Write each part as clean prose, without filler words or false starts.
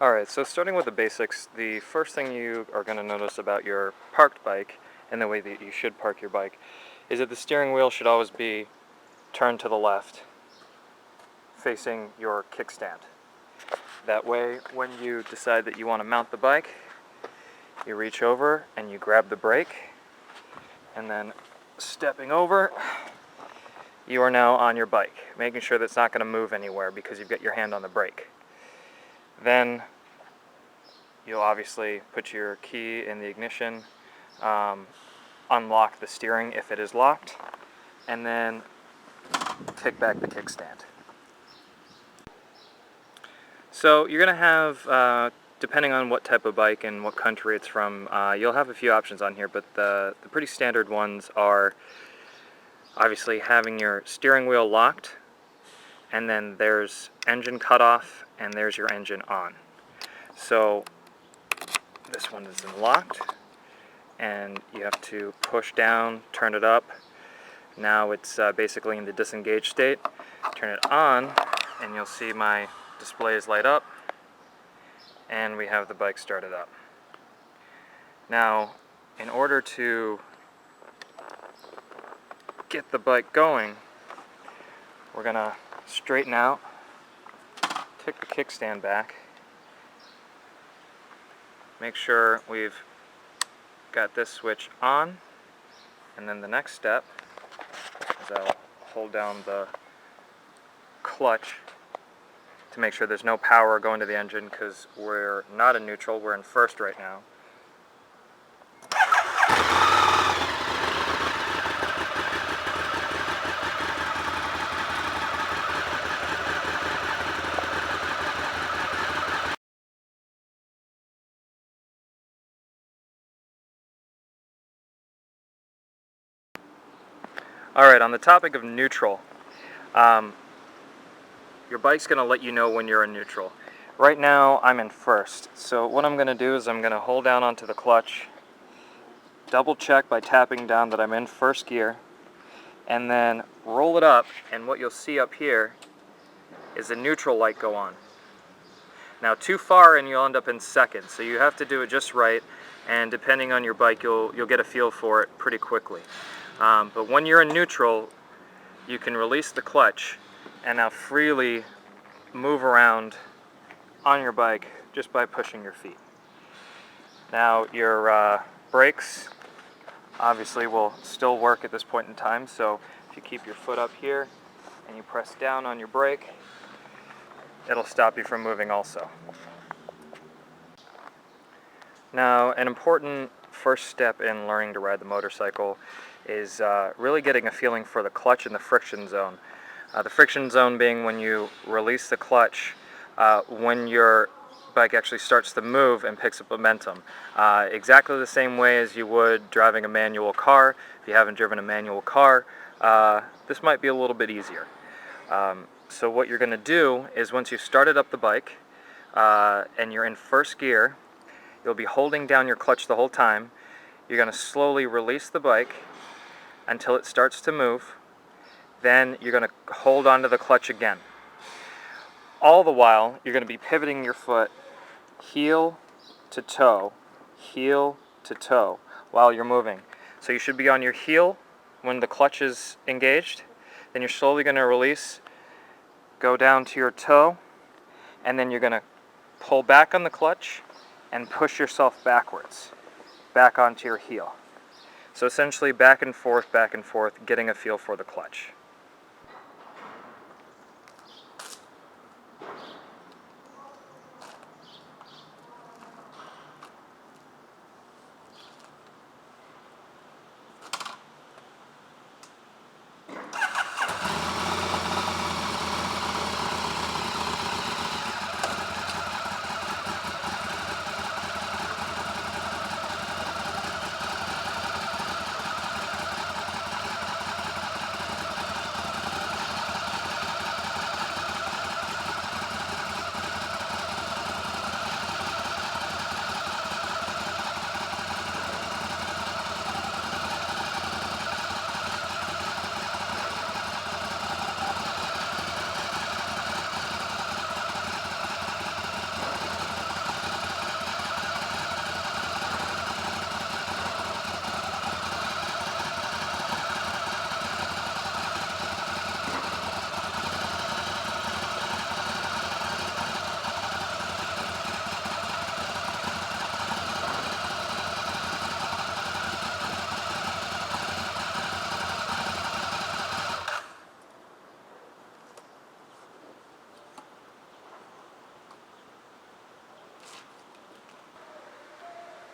Alright, so starting with the basics, the first thing you are going to notice about your parked bike, and the way that you should park your bike, is that the steering wheel should always be turned to the left, facing your kickstand. That way, when you decide that you want to mount the bike, you reach over and you grab the brake, and then stepping over, you are now on your bike, making sure that it's not going to move anywhere because you've got your hand on the brake. Then you'll obviously put your key in the ignition, unlock the steering if it is locked, and then kick back the kickstand. So you're going to have, depending on what type of bike and what country it's from, you'll have a few options on here, but the pretty standard ones are obviously having your steering wheel locked, and then there's engine cutoff, and there's your engine on. So this one is locked, and you have to push down, turn it up. Now it's basically in the disengaged state. Turn it on, and you'll see my displays light up, and we have the bike started up. Now, in order to get the bike going, we're going to straighten out, kick the kickstand back, make sure we've got this switch on, and then the next step is I'll hold down the clutch to make sure there's no power going to the engine, because we're not in neutral, we're in first right now. Alright, on the topic of neutral, your bike's going to let you know when you're in neutral. Right now, I'm in first, so what I'm going to do is I'm going to hold down onto the clutch, double check by tapping down that I'm in first gear, and then roll it up, and what you'll see up here is the neutral light go on. Now, too far and you'll end up in second, so you have to do it just right, and depending on your bike, you'll get a feel for it pretty quickly. But when you're in neutral, you can release the clutch and now freely move around on your bike just by pushing your feet. Now, your brakes obviously will still work at this point in time, so if you keep your foot up here and you press down on your brake, it'll stop you from moving also. Now, an important first step in learning to ride the motorcycle is really getting a feeling for the clutch and the friction zone. The friction zone being when you release the clutch, when your bike actually starts to move and picks up momentum. Exactly the same way as you would driving a manual car. If you haven't driven a manual car, this might be a little bit easier. So what you're going to do is once you've started up the bike and you're in first gear, you'll be holding down your clutch the whole time. You're going to slowly release the bike until it starts to move. Then you're going to hold onto the clutch again. All the while, you're going to be pivoting your foot heel to toe while you're moving. So you should be on your heel when the clutch is engaged. Then you're slowly going to release, go down to your toe, and then you're going to pull back on the clutch and push yourself backwards, back onto your heel. So essentially back and forth, getting a feel for the clutch.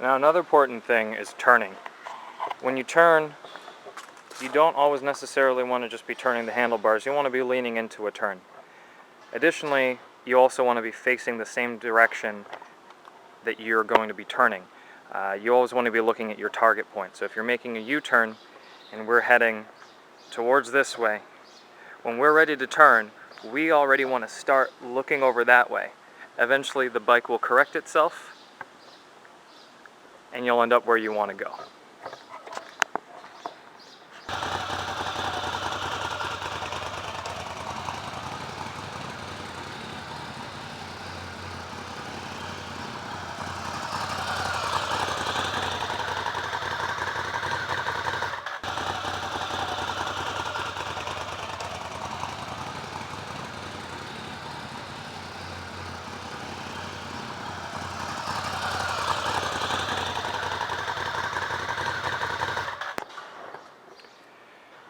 Now another important thing is turning. When you turn, you don't always necessarily want to just be turning the handlebars, you want to be leaning into a turn. Additionally, you also want to be facing the same direction that you're going to be turning. You always want to be looking at your target point. So if you're making a U-turn and we're heading towards this way, when we're ready to turn, we already want to start looking over that way. Eventually the bike will correct itself and you'll end up where you want to go.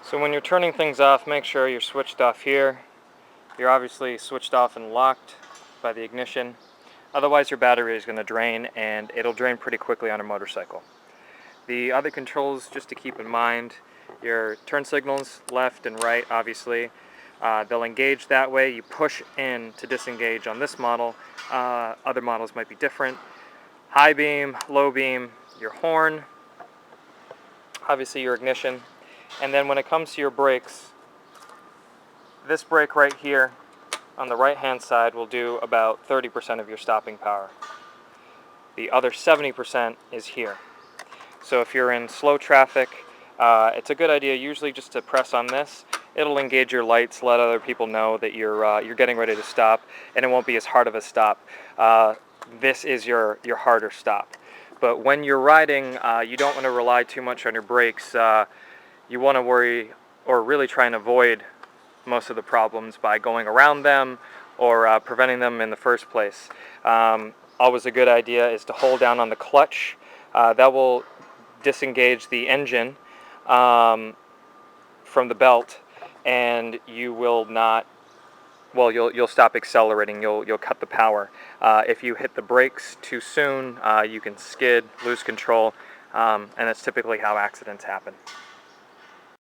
So when you're turning things off, make sure you're switched off here. You're obviously switched off and locked by the ignition. Otherwise your battery is going to drain, and it'll drain pretty quickly on a motorcycle. The other controls just to keep in mind, your turn signals left and right obviously. They'll engage that way. You push in to disengage on this model. Other models might be different. High beam, low beam, your horn, obviously your ignition. And then when it comes to your brakes, this brake right here on the right hand side will do about 30% of your stopping power. The other 70% is here. So if you're in slow traffic, it's a good idea usually just to press on this. It'll engage your lights, let other people know that you're getting ready to stop, and it won't be as hard of a stop. This is your harder stop. But when you're riding, you don't want to rely too much on your brakes. You want to worry or really try and avoid most of the problems by going around them or preventing them in the first place. Always a good idea is to hold down on the clutch. That will disengage the engine from the belt, and you will not, well, you'll stop accelerating, you'll cut the power. If you hit the brakes too soon, you can skid, lose control, and that's typically how accidents happen.